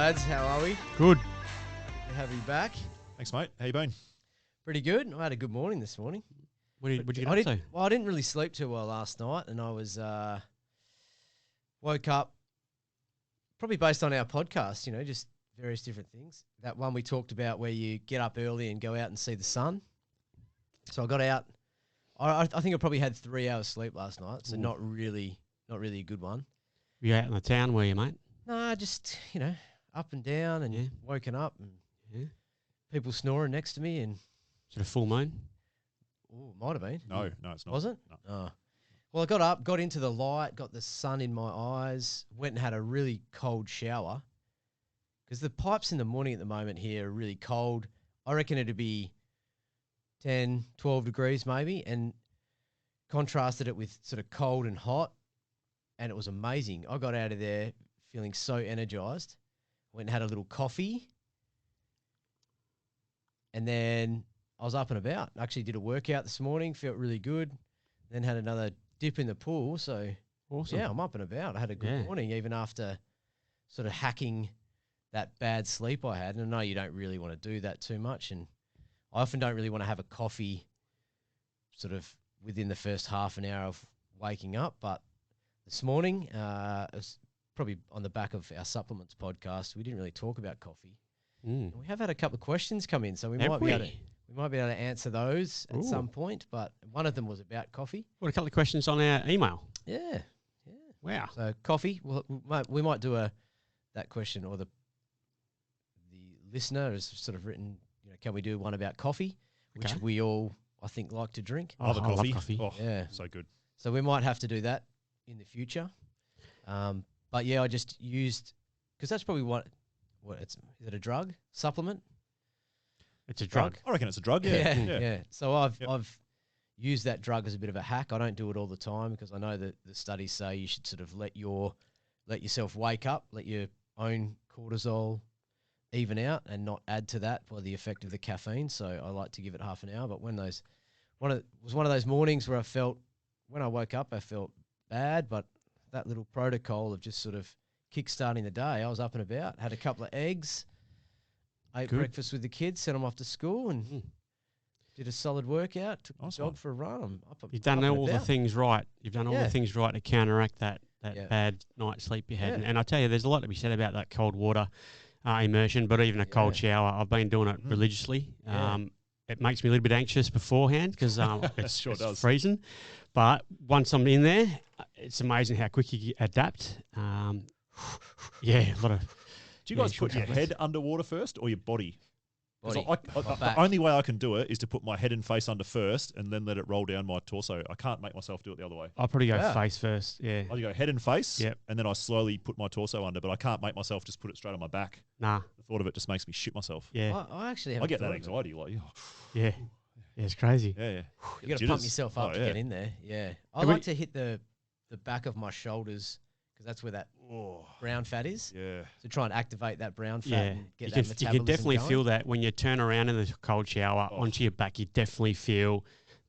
lads. How are we? Good. Good to have you back. Thanks, mate. How you been? Pretty good. I had a good morning this morning. What'd you get I up to? Well, I didn't really sleep too well last night, and I was woke up probably based on our podcast. You know, just various different things. That one we talked about where you get up early and go out and see the sun. So I got out. I think I probably had 3 hours sleep last night, so not really a good one. You out in the town, were you, mate? No, just up and down and woken up and people snoring next to me and. Is it a full moon? Oh, might have been. No, it's not. Was it? No. Oh. Well, I got up, got into the light, got the sun in my eyes, went and had a really cold shower because the pipes in the morning at the moment here are really cold. I reckon it'd be 10, 12 degrees maybe, and contrasted it with sort of cold and hot, and it was amazing. I got out of there feeling so energized. Went and had a little coffee, and then I was up and about. Actually did a workout this morning, felt really good. Then had another dip in the pool. So, Awesome. yeah, I'm up and about. I had a good morning, even after sort of hacking that bad sleep I had. And I know you don't really want to do that too much. And I often don't really want to have a coffee sort of within the first half an hour of waking up. But this morning, it was probably on the back of our supplements podcast, we didn't really talk about coffee. And we have had a couple of questions come in, so we might be able to answer those at some point, but one of them was about coffee. What, a couple of questions on our email? Yeah. Wow. So coffee, we might do that question, or the listener has sort of written, can we do one about coffee, which we all, I think, like to drink. I love love coffee. Oh, yeah. So good. So we might have to do that in the future. But yeah, I just used, because that's probably is it a drug? Supplement? It's a drug. I reckon it's a drug. Yeah. Yeah. So I've used that drug as a bit of a hack. I don't do it all the time because I know that the studies say you should sort of let yourself wake up, let your own cortisol even out and not add to that by the effect of the caffeine. So I like to give it half an hour. But it was one of those mornings where when I woke up, I felt bad, but that little protocol of just sort of kick-starting the day, I was up and about, had a couple of eggs, ate breakfast with the kids, sent them off to school, and did a solid workout, took the dog for a run. You've done all the things right. You've done all the things right to counteract that bad night's sleep you had. And I tell you, there's a lot to be said about that cold water immersion, but even a cold shower. I've been doing it religiously. It makes me a little bit anxious beforehand because it's freezing. But once I'm in there, it's amazing how quick you adapt. A lot of. Do you guys put your head underwater first or your body? Body. The only way I can do it is to put my head and face under first and then let it roll down my torso. I can't make myself do it the other way. I'll probably go face first, yeah. I go head and face, and then I slowly put my torso under, but I can't make myself just put it straight on my back. Nah. The thought of it just makes me shit myself. Yeah. I actually have I get that anxiety. Like, yeah. Yeah, it's crazy. Yeah. You got to pump yourself up to get in there. Yeah. I like to hit the back of my shoulders because that's where that brown fat is. Yeah. So try and activate that brown fat and get that metabolism You can definitely going. feel that when you turn around in the cold shower onto your back. You definitely feel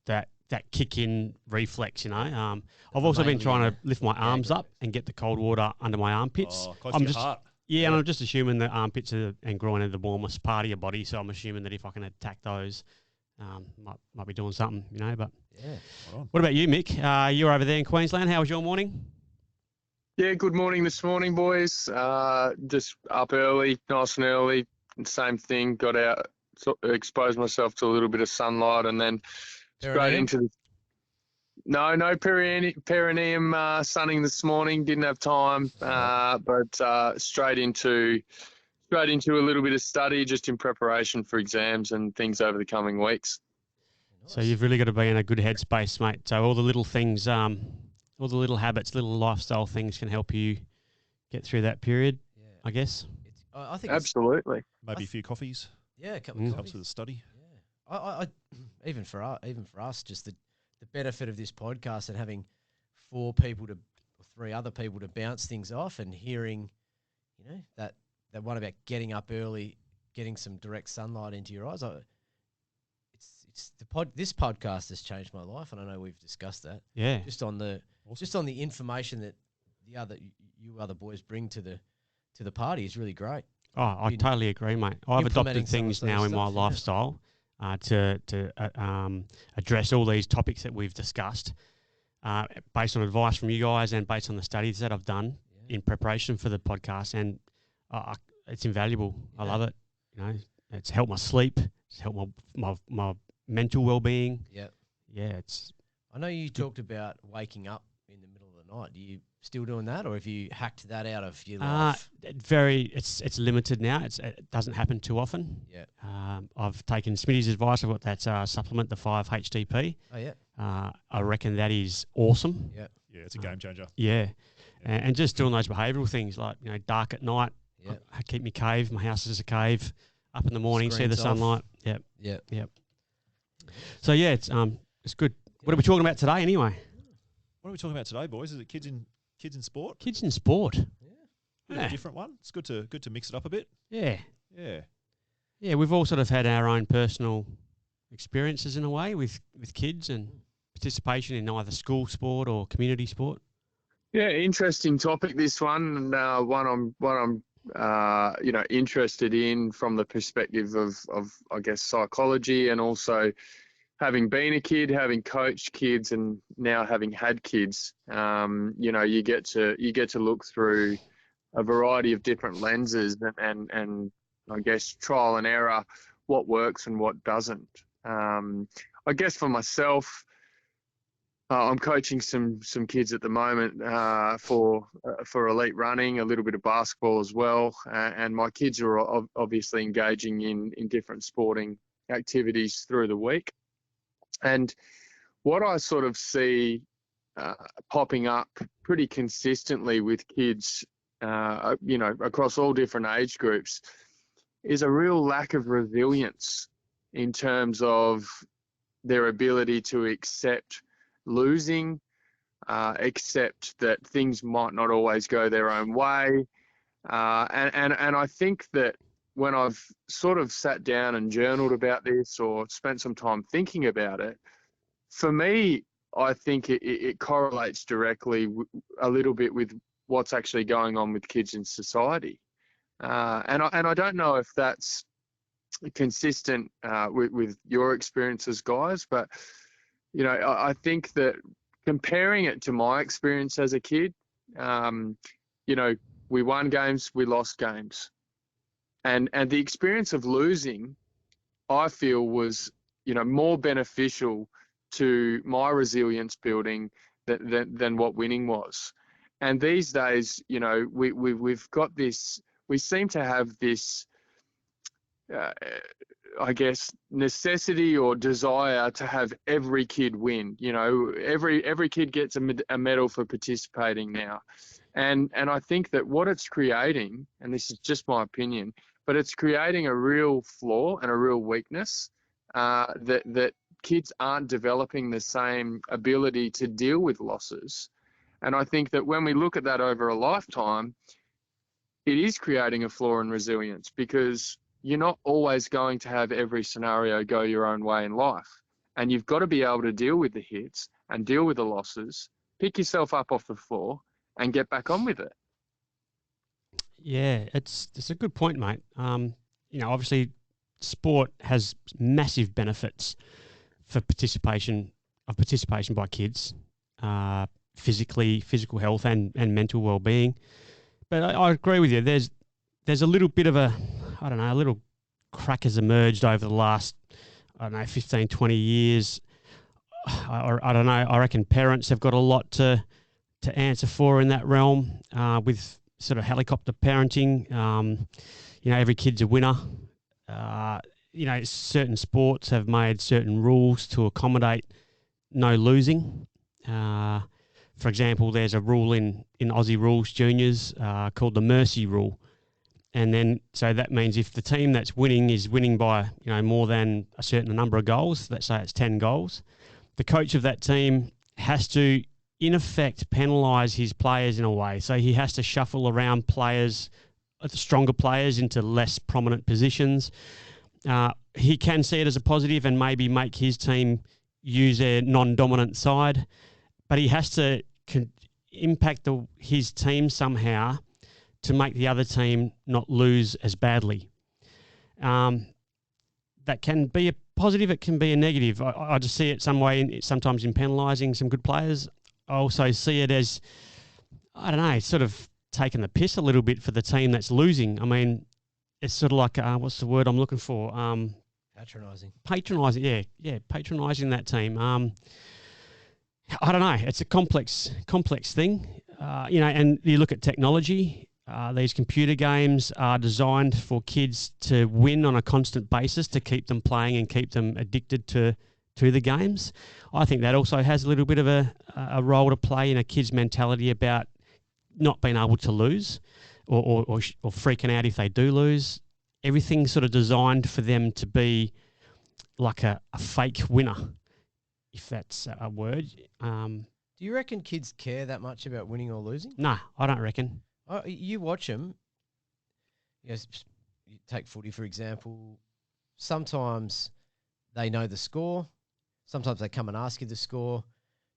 that kick-in reflex, I've also been trying to lift my arms up and get the cold water under my armpits. Close to your heart. Yeah, and I'm just assuming that armpits and groin are the warmest part of your body, so I'm assuming that if I can attack those, might be doing something, but... Yeah. What about you, Mick? You're over there in Queensland. How was your morning? Yeah, good morning this morning, boys. Just up early, nice and early. Same thing, got out, exposed myself to a little bit of sunlight and then straight into the... No perineum sunning this morning. Didn't have time, but straight into a little bit of study just in preparation for exams and things over the coming weeks. So you've really got to be in a good headspace, mate. So all the little things, all the little habits, little lifestyle things can help you get through that period, I guess. I think absolutely. Maybe a few coffees. Yeah, a couple of coffees. Helps with the study. Yeah. I even for us, just the benefit of this podcast and having 3 other people to bounce things off and hearing, that one about getting up early, getting some direct sunlight into your eyes. This podcast has changed my life, and I know we've discussed that. Yeah. Just on the information that you other boys bring to the party is really great. Oh, I totally agree, mate. I've adopted things now in my lifestyle to address all these topics that we've discussed, based on advice from you guys and based on the studies that I've done in preparation for the podcast, and it's invaluable. I love it. You know, it's helped my sleep. It's helped my mental well-being. Yeah. Yeah, I know you talked about waking up in the middle of the night. Are you still doing that, or have you hacked that out of your life? It's limited now. It doesn't happen too often. Yeah. I've taken Smitty's advice. I've got that supplement, the 5-HTP. Oh yeah. I reckon that is awesome. Yeah. Yeah, it's a game changer. Yeah. And just doing those behavioural things like, you know, dark at night. Yeah. I keep my cave. My house is a cave. Up in the morning, Screens see the sunlight. Yep. Yep. So yeah, it's good. What are we talking about today anyway? What are we talking about today, boys? Is it kids in sport? Kids in sport. A different one. It's good to mix it up a bit. Yeah. Yeah. Yeah, we've all sort of had our own personal experiences in a way with kids and participation in either school sport or community sport. Yeah, interesting topic, this one, and one I'm interested in from the perspective of I guess psychology, and also having been a kid, having coached kids, and now having had kids. You get to look through a variety of different lenses and I guess trial and error, what works and what doesn't. I guess for myself, I'm coaching some kids at the moment for elite running, a little bit of basketball as well, and my kids are obviously engaging in different sporting activities through the week. And what I sort of see popping up pretty consistently with kids, across all different age groups, is a real lack of resilience in terms of their ability to accept losing, accept that things might not always go their own way. And I think that when I've sort of sat down and journaled about this or spent some time thinking about it, for me, I think it correlates directly a little bit with what's actually going on with kids in society. And I don't know if that's consistent with your experiences, guys, but I think that comparing it to my experience as a kid, we won games, we lost games. And the experience of losing, I feel, was, more beneficial to my resilience building than what winning was. And these days, we've got this, we seem to have this, I guess, necessity or desire to have every kid win. Every kid gets a medal for participating now. And I think that what it's creating, and this is just my opinion, but it's creating a real flaw and a real weakness that kids aren't developing the same ability to deal with losses. And I think that when we look at that over a lifetime, it is creating a flaw in resilience, because you're not always going to have every scenario go your own way in life. And you've got to be able to deal with the hits and deal with the losses, pick yourself up off the floor and get back on with it. Yeah, it's a good point, mate. Obviously sport has massive benefits for participation by kids, physical health and mental well-being. But I agree with you. There's a little bit of a little crack has emerged over the last, 15, 20 years. I don't know. I reckon parents have got a lot to answer for in that realm, with sort of helicopter parenting. Every kid's a winner. Certain sports have made certain rules to accommodate no losing. For example, there's a rule in Aussie Rules Juniors called the Mercy Rule. And then, so that means if the team that's winning is winning by, more than a certain number of goals, let's say it's 10 goals, the coach of that team has to, in effect, penalise his players in a way. So he has to shuffle around players, the stronger players, into less prominent positions. He can see it as a positive and maybe make his team use their non-dominant side, but he has to impact his team somehow to make the other team not lose as badly. That can be a positive, it can be a negative. I just see it sometimes in penalising some good players. I also see it as, I don't know, sort of taking the piss a little bit for the team that's losing. I mean, it's sort of like, what's the word I'm looking for? Patronising. Patronising, yeah, patronising that team. I don't know. It's a complex thing, and you look at technology. These computer games are designed for kids to win on a constant basis to keep them playing and keep them addicted to the games. I think that also has a little bit of a role to play in a kid's mentality about not being able to lose or freaking out if they do lose. Everything's sort of designed for them to be like a fake winner, if that's a word. Do you reckon kids care that much about winning or losing? No, I don't reckon. You watch them. You take footy, for example. Sometimes they know the score. Sometimes they come and ask you the score.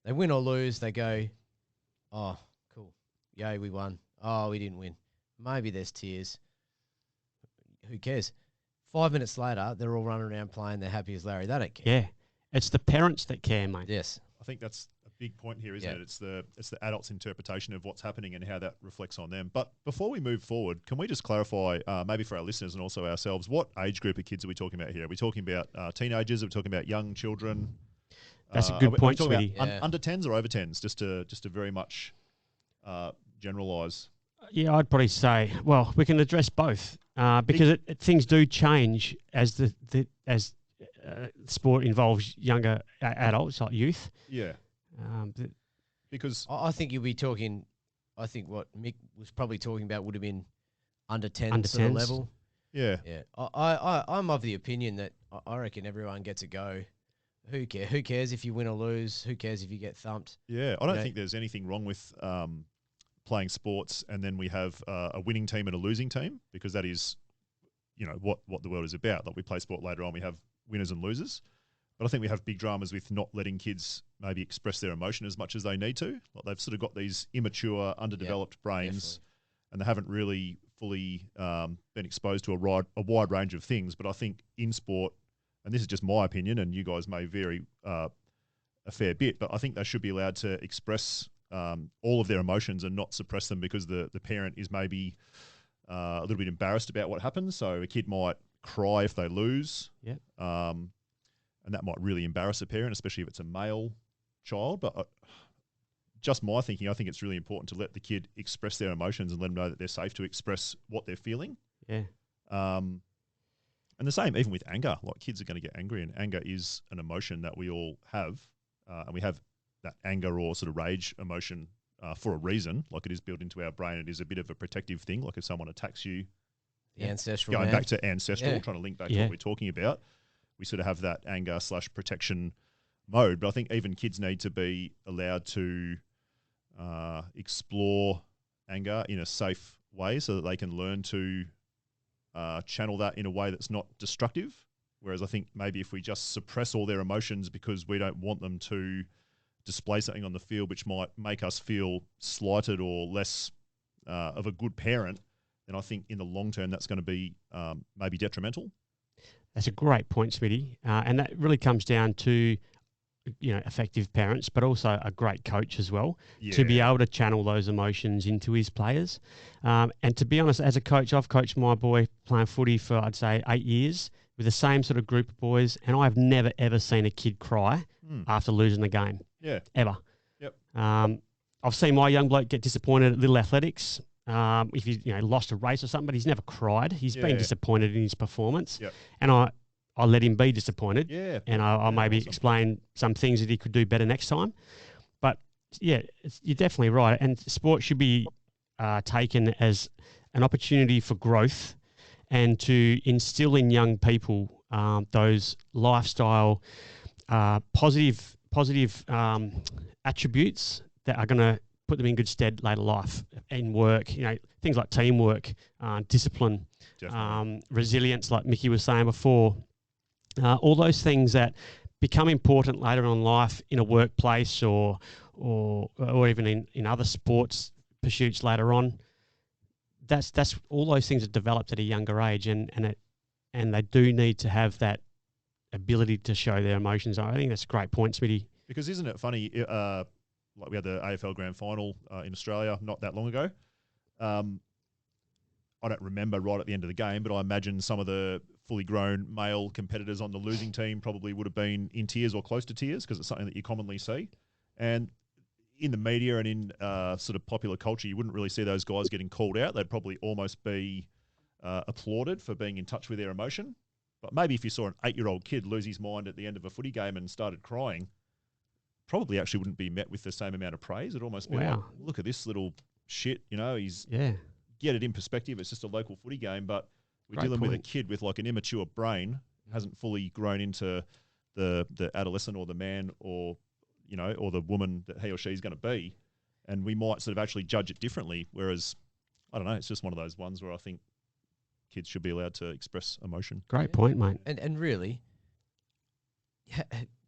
They win or lose, they go, oh, cool. Yay, we won. Oh, we didn't win. Maybe there's tears. Who cares? 5 minutes later, they're all running around playing. They're happy as Larry. They don't care. Yeah. It's the parents that care, mate. Yes. I think that's a big point here, isn't it? It's the adults' interpretation of what's happening and how that reflects on them. But before we move forward, can we just clarify, maybe for our listeners and also ourselves, what age group of kids are we talking about here? Are we talking about teenagers? Are we talking about young children? That's a good point, are we Smitty. talking about under 10s or over 10s? Just to very much generalise. Yeah, I'd probably say, well, we can address both because things do change as sport involves younger adults, like youth. Yeah. Because I think you'll be talking. I think what Mick was probably talking about would have been under 10 sort of level. Yeah. Yeah. I'm of the opinion that I reckon everyone gets a go. Who cares? Who cares if you win or lose? Who cares if you get thumped? Yeah, I don't think there's anything wrong with playing sports and then we have a winning team and a losing team, because that is, what the world is about. Like we play sport later on, we have winners and losers. But I think we have big dramas with not letting kids maybe express their emotion as much as they need to. Like they've sort of got these immature, underdeveloped brains, and they haven't really fully been exposed to a wide range of things. But I think in sport, and this is just my opinion, and you guys may vary a fair bit, but I think they should be allowed to express all of their emotions and not suppress them because the parent is maybe a little bit embarrassed about what happens. So a kid might cry if they lose. Yeah. And that might really embarrass a parent, especially if it's a male child. But just my thinking, I think it's really important to let the kid express their emotions and let them know that they're safe to express what they're feeling. Yeah. And the same even with anger. Like kids are going to get angry, and anger is an emotion that we all have. And we have that anger or sort of rage emotion for a reason. Like it is built into our brain. It is a bit of a protective thing. Like if someone attacks you, the ancestral going man. back to ancestral, trying to link back to what we're talking about, we sort of have that anger/protection mode. But I think even kids need to be allowed to explore anger in a safe way so that they can learn to channel that in a way that's not destructive. Whereas I think maybe if we just suppress all their emotions because we don't want them to display something on the field which might make us feel slighted or less of a good parent, then I think in the long term that's going to be maybe detrimental. That's a great point, Smitty. And that really comes down to, effective parents, but also a great coach as well, to be able to channel those emotions into his players. And to be honest, as a coach, I've coached my boy playing footy for, I'd say, 8 years with the same sort of group of boys, and I've never, ever seen a kid cry after losing the game. Yeah. Ever. Yep. I've seen my young bloke get disappointed at Little Athletics. If he's lost a race or something, but he's never cried. He's been disappointed in his performance, and I let him be disappointed. Yeah, and I'll maybe explain some things that he could do better next time. But you're definitely right. And sport should be taken as an opportunity for growth and to instill in young people those lifestyle positive attributes that are going to put them in good stead later life in work, things like teamwork, discipline, resilience, like Mickey was saying before, all those things that become important later on in life in a workplace or even in other sports pursuits later on. that's all those things are developed at a younger age, and they do need to have that ability to show their emotions. I think that's a great point, Smitty. Because isn't it funny? Like we had the AFL Grand Final in Australia not that long ago. I don't remember right at the end of the game, but I imagine some of the fully grown male competitors on the losing team probably would have been in tears or close to tears, because it's something that you commonly see. And in the media and in sort of popular culture, you wouldn't really see those guys getting called out. They'd probably almost be applauded for being in touch with their emotion. But maybe if you saw an 8-year-old kid lose his mind at the end of a footy game and started crying, probably actually wouldn't be met with the same amount of praise. It'd almost be like, look at this little shit, he's get it in perspective. It's just a local footy game, but we're dealing with a kid with like an immature brain, hasn't fully grown into the adolescent or the man or the woman that he or she's going to be. And we might sort of actually judge it differently. Whereas, I don't know, it's just one of those ones where I think kids should be allowed to express emotion. Great point, mate. And really,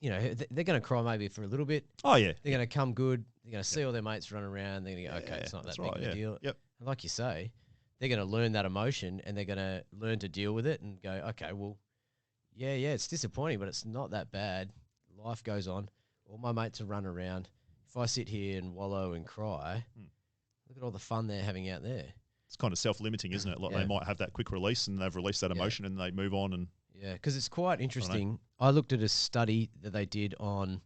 they're going to cry maybe for a little bit. Oh, yeah. They're going to come good. They're going to see all their mates run around. They're going to go, okay, it's not that big of a deal. Yep. And like you say, they're going to learn that emotion and they're going to learn to deal with it and go, okay, well, yeah, it's disappointing, but it's not that bad. Life goes on. All my mates are running around. If I sit here and wallow and cry, look at all the fun they're having out there. It's kind of self-limiting, isn't it? Like they might have that quick release and they've released that emotion and they move on. And yeah, because it's quite interesting. I looked at a study that they did on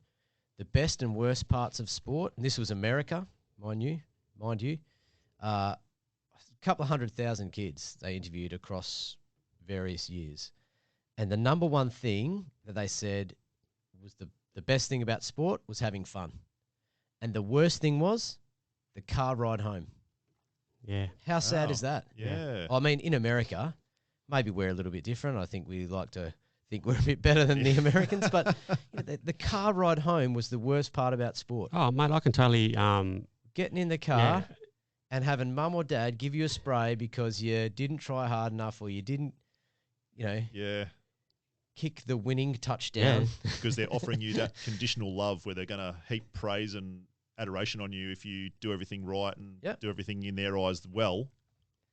the best and worst parts of sport. And this was America, mind you. A couple of 100,000 kids they interviewed across various years. And the number one thing that they said was the best thing about sport was having fun. And the worst thing was the car ride home. Yeah. How sad is that? Yeah. I mean, in America, maybe we're a little bit different. I think we like to think we're a bit better than the Americans. But the car ride home was the worst part about sport. Oh, mate, I can totally... Getting in the car and having mum or dad give you a spray because you didn't try hard enough or you didn't, kick the winning touchdown. Because they're offering you that conditional love where they're going to heap praise and adoration on you if you do everything right and do everything in their eyes well.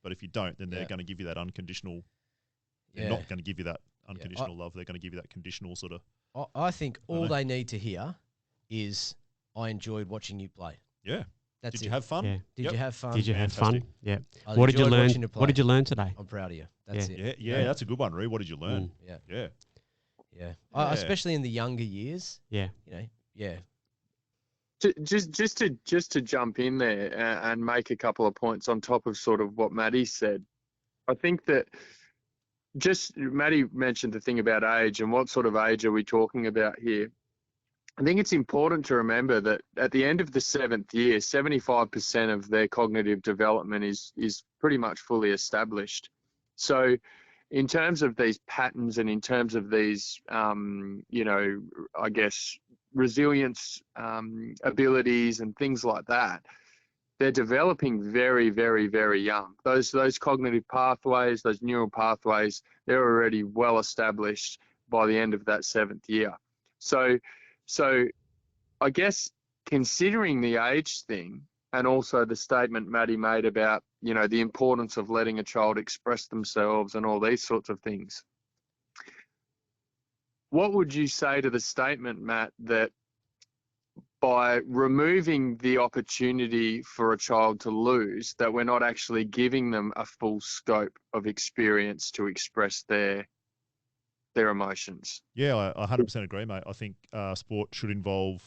But if you don't, then they're going to give you that unconditional. They're not going to give you that unconditional love. They're going to give you that conditional sort of. I think all they need to hear is, I enjoyed watching you play. Yeah. That's Did you have fun? Yeah. Did you have fun? Did you have fun? Yeah. I What did you enjoyed learn? watching you play. What did you learn today? I'm proud of you. That's it. Yeah, that's a good one, Ree. What did you learn? Yeah. Especially in the younger years. Yeah. Just to jump in there and make a couple of points on top of sort of what Maddie said. I think that Maddie mentioned the thing about age and what sort of age are we talking about here. I think it's important to remember that at the end of the 7th year, 75% of their cognitive development is pretty much fully established. So in terms of these patterns and in terms of these, I guess, resilience abilities and things like that, they're developing very, very, very young. Those cognitive pathways, those neural pathways, they're already well established by the end of that 7th year. So I guess considering the age thing and also the statement Maddie made about, the importance of letting a child express themselves and all these sorts of things, what would you say to the statement, Matt, that by removing the opportunity for a child to lose, that we're not actually giving them a full scope of experience to express their emotions? Yeah, I 100% agree, mate. I think sport should involve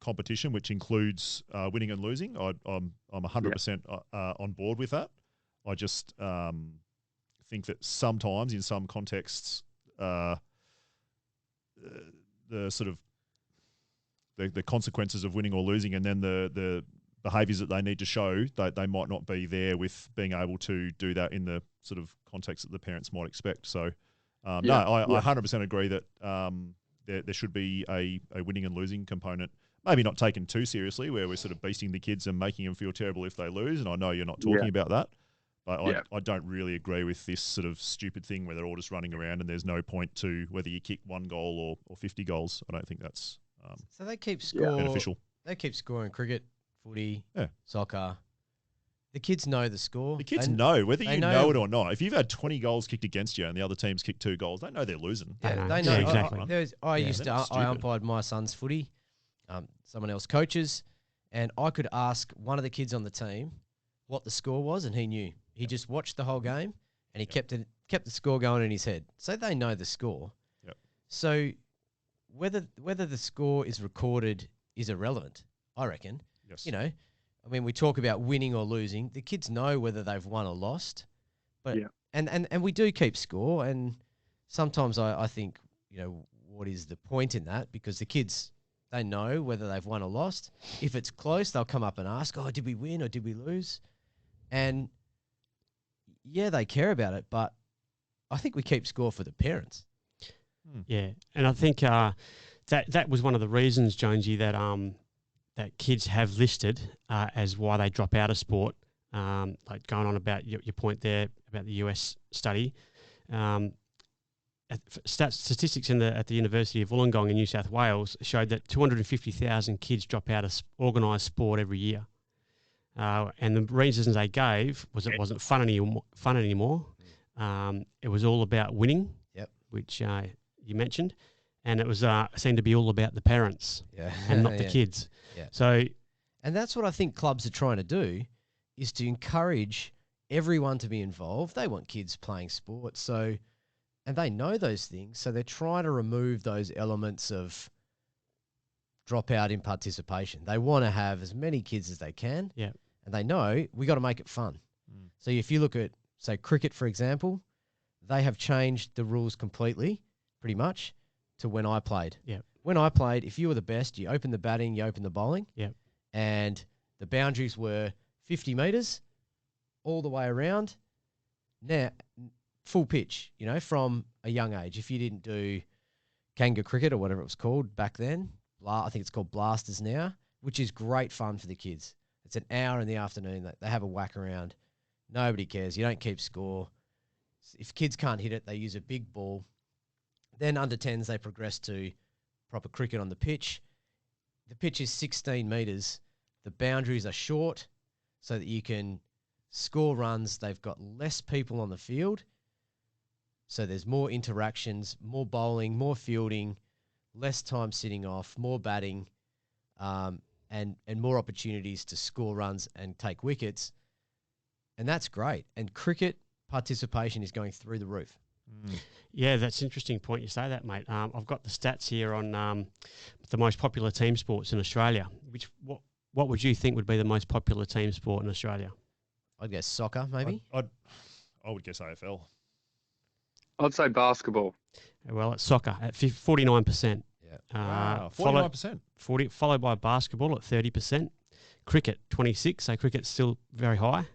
competition, which includes winning and losing. I'm 100% on board with that. I just think that sometimes, in some contexts, the sort of the consequences of winning or losing, and then the behaviours that they need to show, they might not be there with being able to do that in the sort of context that the parents might expect. So. I 100% agree that there should be a winning and losing component, maybe not taken too seriously, where we're sort of beasting the kids and making them feel terrible if they lose. And I know you're not talking about that, but I don't really agree with this sort of stupid thing where they're all just running around and there's no point to whether you kick 1 goal or 50 goals. I don't think that's so they keep score beneficial. They keep scoring cricket, footy, soccer. the kids know the score. The kids know whether you know it or not. If you've had 20 goals kicked against you and the other team's kicked 2 goals, they know they're losing. Yeah, they know. Yeah, exactly. I umpired my son's footy. Someone else coaches, and I could ask one of the kids on the team what the score was, and he knew. He just watched the whole game, and he kept the score going in his head. So they know the score. Yep. So whether the score is recorded is irrelevant, I reckon. Yes. You know, I mean, we talk about winning or losing. The kids know whether they've won or lost, but and we do keep score. And sometimes I think, you know, what is the point in that? Because the kids, they know whether they've won or lost. If it's close, they'll come up and ask, "Oh, did we win or did we lose?" And yeah, they care about it, but I think we keep score for the parents. Yeah, and I think that was one of the reasons, Jonesy, that that kids have listed as why they drop out of sport. Like going on about your point there about the US study. Statistics at the University of Wollongong in New South Wales showed that 250,000 kids drop out of organised sport every year. And the reasons they gave was it wasn't fun anymore. It was all about winning, which you mentioned, and it was seemed to be all about the parents and not the kids. Yeah. So, and that's what I think clubs are trying to do, is to encourage everyone to be involved. They want kids playing sport, so, and they know those things, so they're trying to remove those elements of dropout in participation. They want to have as many kids as they can. Yeah. And they know we got to make it fun. So if you look at, say, cricket, for example, they have changed the rules completely, pretty much, to when I played. Yeah. When I played, if you were the best, you opened the batting, you opened the bowling. Yeah. And the boundaries were 50 metres all the way around. Now, full pitch, you know, from a young age. If you didn't do Kanga cricket or whatever it was called back then, I think it's called Blasters now, which is great fun for the kids. It's an hour in the afternoon. They have a whack around. Nobody cares. You don't keep score. If kids can't hit it, they use a big ball. Then under 10s, they progress to proper cricket on the pitch. The pitch is 16 metres. The boundaries are short so that you can score runs. They've got less people on the field. So there's more interactions, more bowling, more fielding, less time sitting off, more batting, and more opportunities to score runs and take wickets. And that's great. And cricket participation is going through the roof. Yeah, that's an interesting point you say that, mate. I've got the stats here on the most popular team sports in Australia. What would you think would be the most popular team sport in Australia? I'd guess soccer, maybe. I would guess AFL. I'd say basketball. Well, it's soccer at 49%. Yeah. Wow, 49%. Followed by basketball at 30%. Cricket, 26%. So cricket's still very high.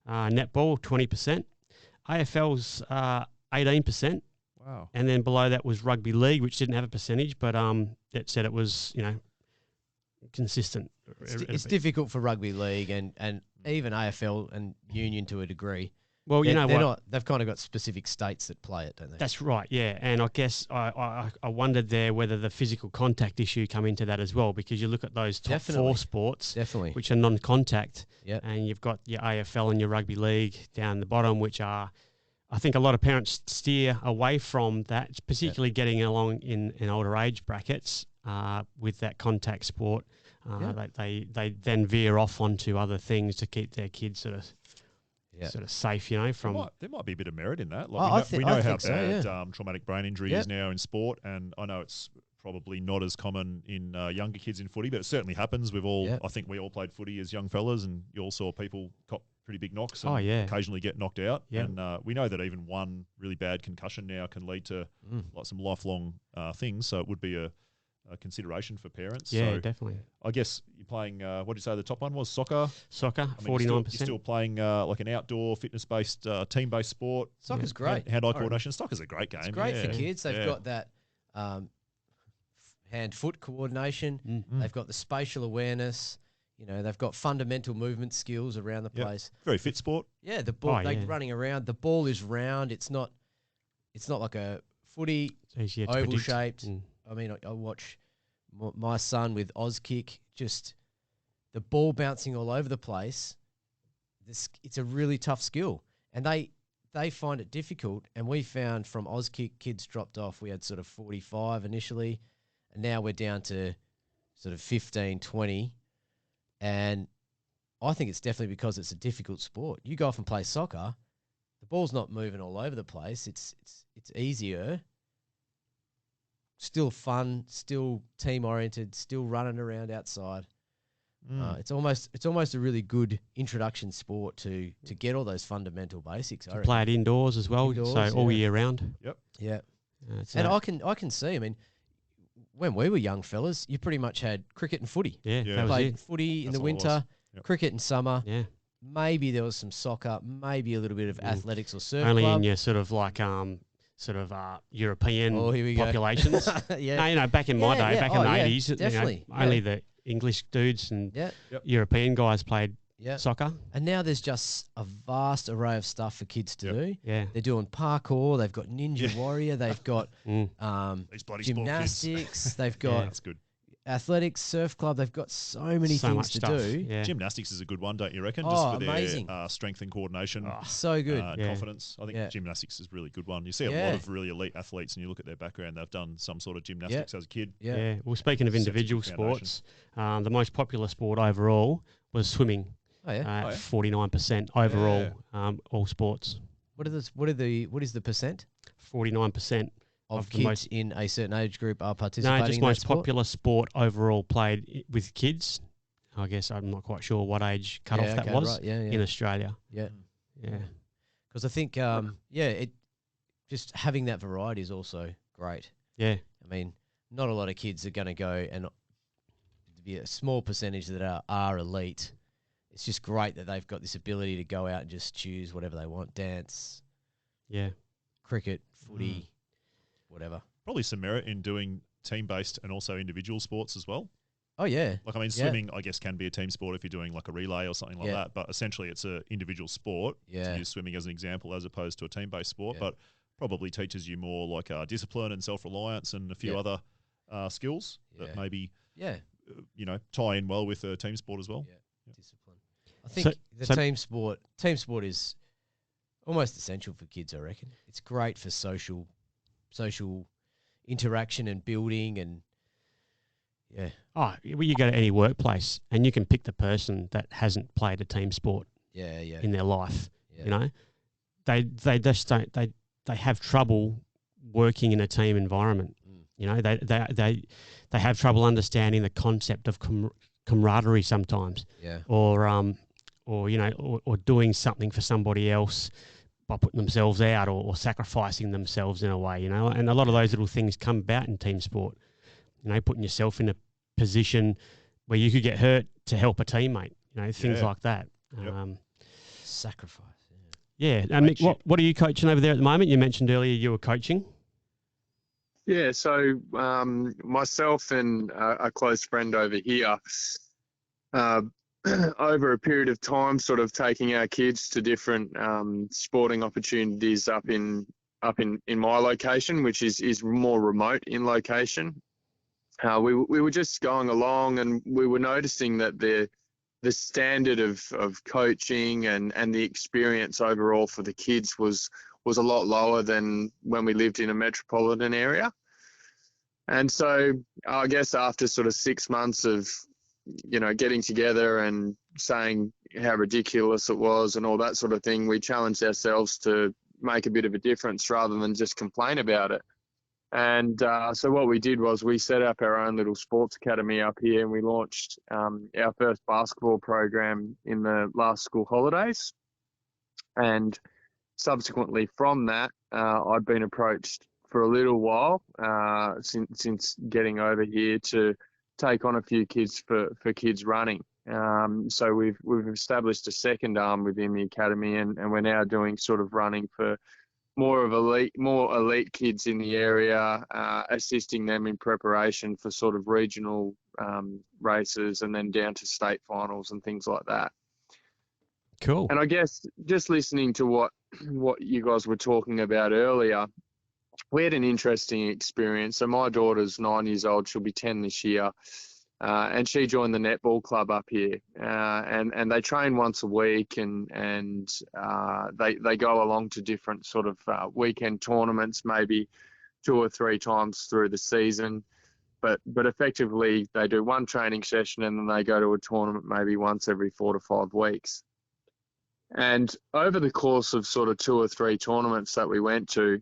Netball, 20%. AFL's 18%. Wow. And then below that was rugby league, which didn't have a percentage, but it said it was, you know, consistent. It's difficult for rugby league and even AFL and union to a degree. Well, you know what? They've kind of got specific states that play it, don't they? That's right, yeah. And I guess I wondered there whether the physical contact issue come into that as well, because you look at those top four sports, which are non-contact, and you've got your AFL and your rugby league down the bottom, which are, I think a lot of parents steer away from that, particularly getting along in older age brackets with that contact sport. They then veer off onto other things to keep their kids sort of safe, you know. There might be a bit of merit in that. Like we know how bad traumatic brain injury is now in sport, and I know it's probably not as common in younger kids in footy, but it certainly happens. I think we all played footy as young fellas, and you all saw people cop pretty big knocks and occasionally get knocked out. And we know that even one really bad concussion now can lead to like some lifelong things. So it would be a consideration for parents. Yeah, so definitely. I guess you're playing, what did you say the top one was? Soccer? Soccer, 49%. You're still playing like an outdoor, fitness-based, team-based sport. Soccer's great. Hand-eye coordination. Soccer's a great game. It's great for kids. They've got that hand-foot coordination. They've got the spatial awareness. You know, they've got fundamental movement skills around the place. Very fit sport. Yeah, the ball, they're running around. The ball is round. It's not like a footy, oval-shaped. I mean, I watch my son with Auskick, just the ball bouncing all over the place. it's a really tough skill, and they find it difficult. And we found from Auskick, kids dropped off. We had sort of 45 initially, and now we're down to sort of 15, 20. And I think it's definitely because it's a difficult sport. You go off and play soccer, the ball's not moving all over the place. It's easier. Still fun, still team oriented, still running around outside. It's almost a really good introduction sport to get all those fundamental basics. To play it indoors as well, so all year round. Yep. Yeah. And I can see. I mean, when we were young fellas, you pretty much had cricket and footy. Yeah, Yeah. that was Played it. footy in That's the all it was. winter, Yep. cricket in summer. Yeah, Maybe there was some soccer, maybe a little bit of athletics or surf only club. in your sort of like European Oh, here we go. populations. Yeah. No, you know, back in my Yeah, day, yeah. back Oh, in the yeah, 80s, definitely, only yeah. the English dudes and Yeah. European guys played Yeah. soccer. And now there's just a vast array of stuff for kids to do. Yeah. They're doing parkour. They've got Ninja Warrior. They've got These bloody sport kids. gymnastics. They've Yeah, got that's good. athletics, surf club. They've got so many So things much to stuff. do. Yeah. Gymnastics is a good one, don't you reckon? Oh, Just for amazing. their strength and coordination, So good. and Yeah. confidence. I think Yeah. gymnastics is a really good one. You see a Yeah. lot of really elite athletes, and you look at their background; they've done some sort of gymnastics as a kid. Yeah. Yeah. Well, speaking of Sets a good individual foundation. sports, the most popular sport overall was swimming. Oh yeah. 49% overall, all sports. What is the percent 49% of Of the kids most- in a certain age group are participating No, just in that most sport? popular sport overall played with kids. I guess I'm not quite sure what age cutoff Yeah, that okay, was right, yeah, yeah. in Australia. Yeah. Yeah. Because I think it just having that variety is also great. Yeah. I mean, not a lot of kids are going to go, and be a small percentage that are elite. It's just great that they've got this ability to go out and just choose whatever they want: dance, Yeah. cricket, footy, whatever. Probably some merit in doing team-based and also individual sports as well. Oh yeah, Like, I mean, Yeah. swimming, I guess, can be a team sport if you're doing like a relay or something like Yeah. that. But essentially, it's an individual sport. Yeah. To use swimming as an example, as opposed to a team-based sport, Yeah. but probably teaches you more like discipline and self-reliance and a few Yeah. other skills Yeah. that maybe yeah, tie in well with a team sport as well. yeah. Discipline. I think the so- team sport is almost essential for kids. I reckon it's great for social interaction and building, and yeah, Oh, well, you go to any workplace and you can pick the person that hasn't played a team sport yeah, yeah, in their life. yeah. You know, they just don't they have trouble working in a team environment. Mm. You know, they have trouble understanding the concept of camaraderie sometimes, Yeah, or you know, or doing something for somebody else by putting themselves out or sacrificing themselves in a way. You know, and a lot of those little things come about in team sport. You know, putting yourself in a position where you could get hurt to help a teammate. You know, things Yeah. like that. Yep. sacrifice. Yeah. And Mick, Mateship. what are you coaching over there at the moment? You mentioned earlier you were coaching. Yeah, so myself and a close friend over here, over a period of time, sort of taking our kids to different sporting opportunities up in my location, which is more remote in location. We were just going along, and we were noticing that the standard of coaching and the experience overall for the kids was a lot lower than when we lived in a metropolitan area. And so I guess after sort of 6 months of, getting together and saying how ridiculous it was and all that sort of thing, we challenged ourselves to make a bit of a difference rather than just complain about it. And so what we did was we set up our own little sports academy up here, and we launched our first basketball program in the last school holidays. And subsequently from that, I've been approached for a little while since getting over here to take on a few kids for kids running. So we've established a second arm within the academy, and we're now doing sort of running for more elite kids in the area, assisting them in preparation for sort of regional races and then down to state finals and things like that. Cool. And I guess just listening to what you guys were talking about earlier, we had an interesting experience. So my daughter's 9 years old. She'll be 10 this year. and she joined the netball club up here, and they train once a week, and they go along to different sort of weekend tournaments, maybe 2 or 3 times through the season. But effectively, they do one training session and then they go to a tournament maybe once every 4 to 5 weeks. And over the course of sort of 2 or 3 tournaments that we went to,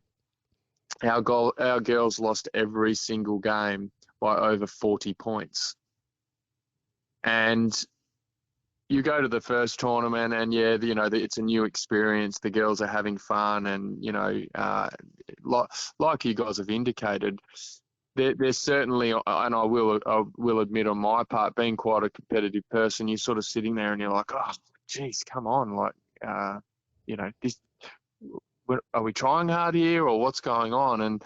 our girls lost every single game by over 40 points. And you go to the first tournament and, yeah, it's a new experience. The girls are having fun and, like you guys have indicated, there's certainly, and I will admit on my part, being quite a competitive person, you're sort of sitting there and you're like, oh, geez, come on. Like, this, are we trying hard here or what's going on? And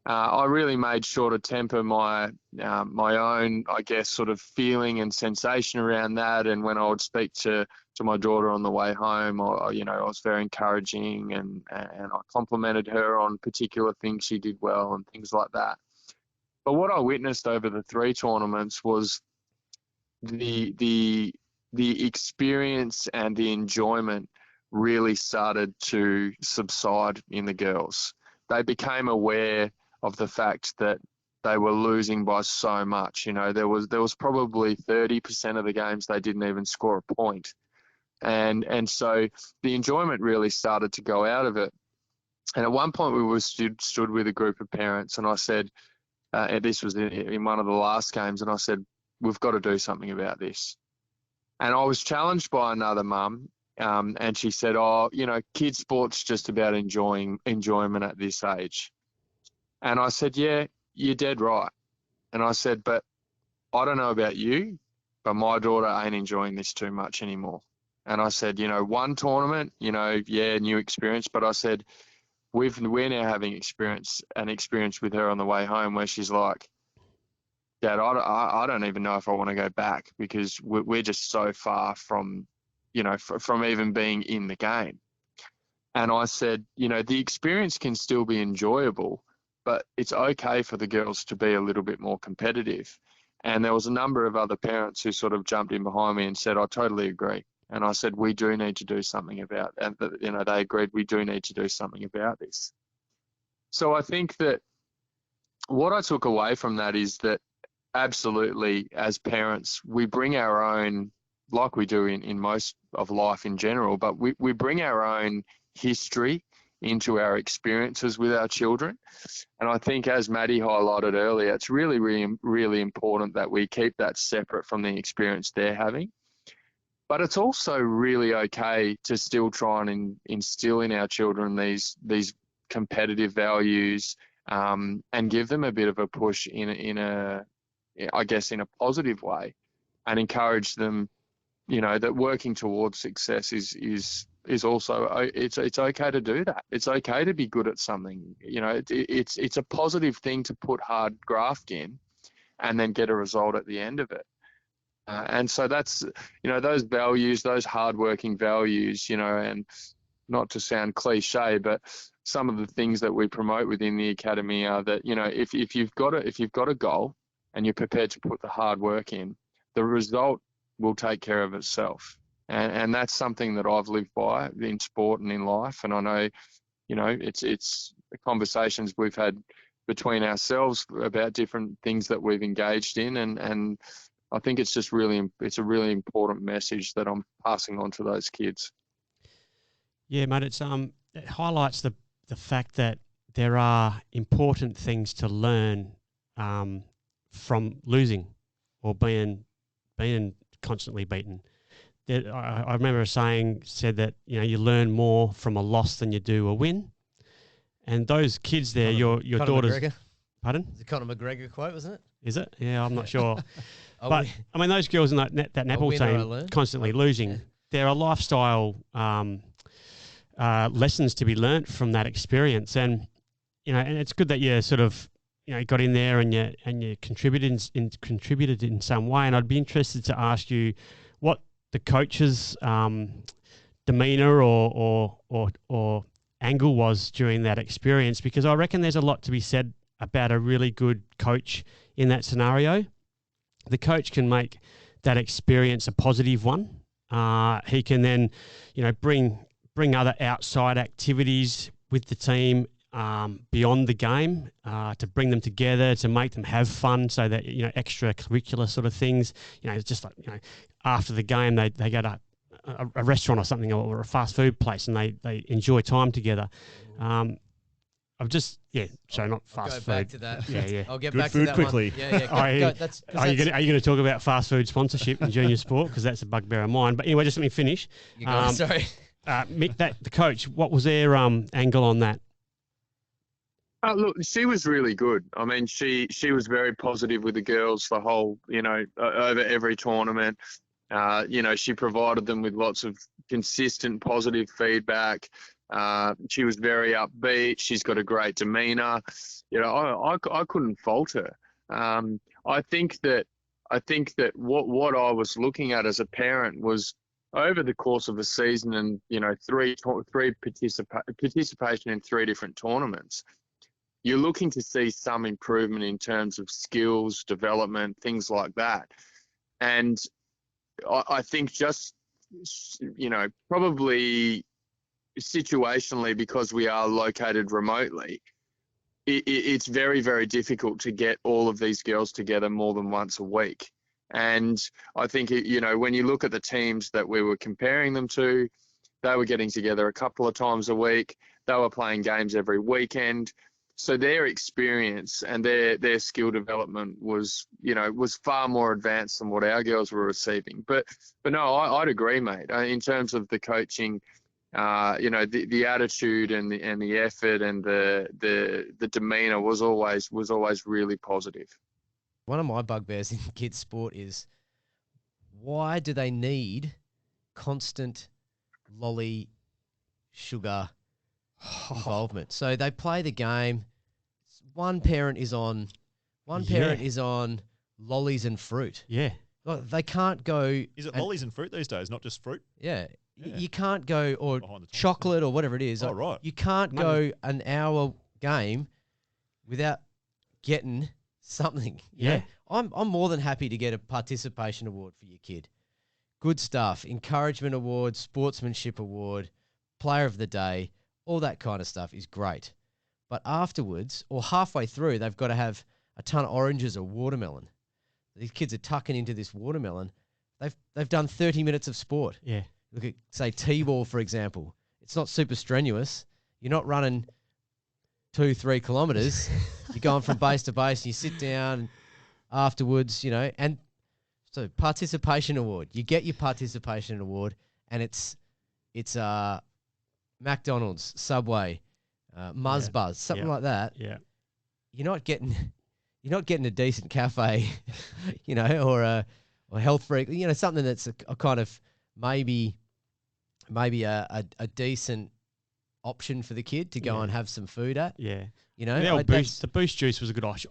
I really made sure to temper my own, I guess, sort of feeling and sensation around that. And when I would speak to my daughter on the way home, I was very encouraging and I complimented her on particular things she did well and things like that. But what I witnessed over the 3 tournaments was the experience and the enjoyment really started to subside in the girls. They became aware of the fact that they were losing by so much. There was probably 30% of the games they didn't even score a point. And so the enjoyment really started to go out of it. And at one point we were stood with a group of parents, and I said, and this was in one of the last games, and I said, we've got to do something about this. And I was challenged by another mum, and she said, kids sport's just about enjoyment at this age. And I said, yeah, you're dead right. And I said, but I don't know about you, but my daughter ain't enjoying this too much anymore. And I said, one tournament, yeah, new experience, but I said, we're now having an experience with her on the way home where she's like, Dad, I don't even know if I want to go back because we're just so far from even being in the game. And I said, the experience can still be enjoyable, but it's okay for the girls to be a little bit more competitive. And there was a number of other parents who sort of jumped in behind me and said, I totally agree. And I said, we do need to do something about it. And, they agreed we do need to do something about this. So I think that what I took away from that is that absolutely, as parents, we bring our own, like we do in most of life in general, but we bring our own history into our experiences with our children. And I think, as Maddie highlighted earlier, it's really, really, really important that we keep that separate from the experience they're having. But it's also really okay to still try and instill in our children these competitive values and give them a bit of a push in a positive way, and encourage them, that working towards success is also, it's okay to do that. It's okay to be good at something. It's a positive thing to put hard graft in and then get a result at the end of it. And so that's, those values, those hardworking values, and not to sound cliche, but some of the things that we promote within the academy are that, if you've got a goal and you're prepared to put the hard work in, the result will take care of itself. And that's something that I've lived by in sport and in life. And I know, it's the conversations we've had between ourselves about different things that we've engaged in, and I think it's a really important message that I'm passing on to those kids. Yeah, mate, it highlights the fact that there are important things to learn from losing or being constantly beaten. I remember a saying said that you learn more from a loss than you do a win. And those kids there, your daughters. McGregor? Pardon? It's a Conor McGregor quote, wasn't it? Is it? Yeah, I'm not sure. But I mean, those girls in that netball team constantly losing. Yeah. There are lifestyle lessons to be learnt from that experience, and and it's good that you sort of got in there and you contributed in some way. And I'd be interested to ask you what the coach's demeanour or angle was during that experience, because I reckon there's a lot to be said about a really good coach in that scenario. the coach can make that experience a positive one. He can then, bring other outside activities with the team beyond the game to bring them together, to make them have fun, so that extracurricular sort of things. It's just like after the game they go to a restaurant or something, or a fast food place, and they enjoy time together. I've just not fast food. Go back to that. Yeah. I'll get Good back food to that quickly. One. Yeah. Are you going to talk about fast food sponsorship in junior sport? Because that's a bugbear of mine. But anyway, just let me finish. Sorry. Mick, the coach, what was their angle on that? Look, she was really good. I mean, she was very positive with the girls the whole, over every tournament. She provided them with lots of consistent positive feedback. She was very upbeat. She's got a great demeanour. I couldn't fault her. I think that what I was looking at as a parent was over the course of a season, and three participation in 3 different tournaments. You're looking to see some improvement in terms of skills, development, things like that. And I think just, probably situationally, because we are located remotely, it's very, very difficult to get all of these girls together more than once a week. And I think, when you look at the teams that we were comparing them to, they were getting together a couple of times a week. They were playing games every weekend. So their experience and their skill development was far more advanced than what our girls were receiving. But no, I'd agree, mate. In terms of the coaching, the attitude and the effort and the demeanour was always really positive. One of my bugbears in kids' sport is, why do they need constant lolly sugar involvement? So they play the game. One parent is on lollies and fruit. Yeah. Like, they can't go. Is it lollies and fruit these days, not just fruit? Yeah. You can't go, or chocolate or whatever it is. Oh, right. You can't go an hour game without getting something. You know? I'm more than happy to get a participation award for your kid. Good stuff. Encouragement award, sportsmanship award, player of the day, all that kind of stuff is great. But afterwards, or halfway through, they've got to have a ton of oranges or watermelon. These kids are tucking into this watermelon. They've done 30 minutes of sport. Yeah. Look at, say, T-ball, for example. It's not super strenuous. You're not running 2-3 kilometres. You're going from base to base, and you sit down afterwards, and so participation award. You get your participation award, and it's McDonald's, Subway, Muzz, something like that. Yeah. You're not getting a decent cafe, or a health freak, something that's a kind of maybe a decent option for the kid to go and have some food at. Yeah. The Boost juice was a good option.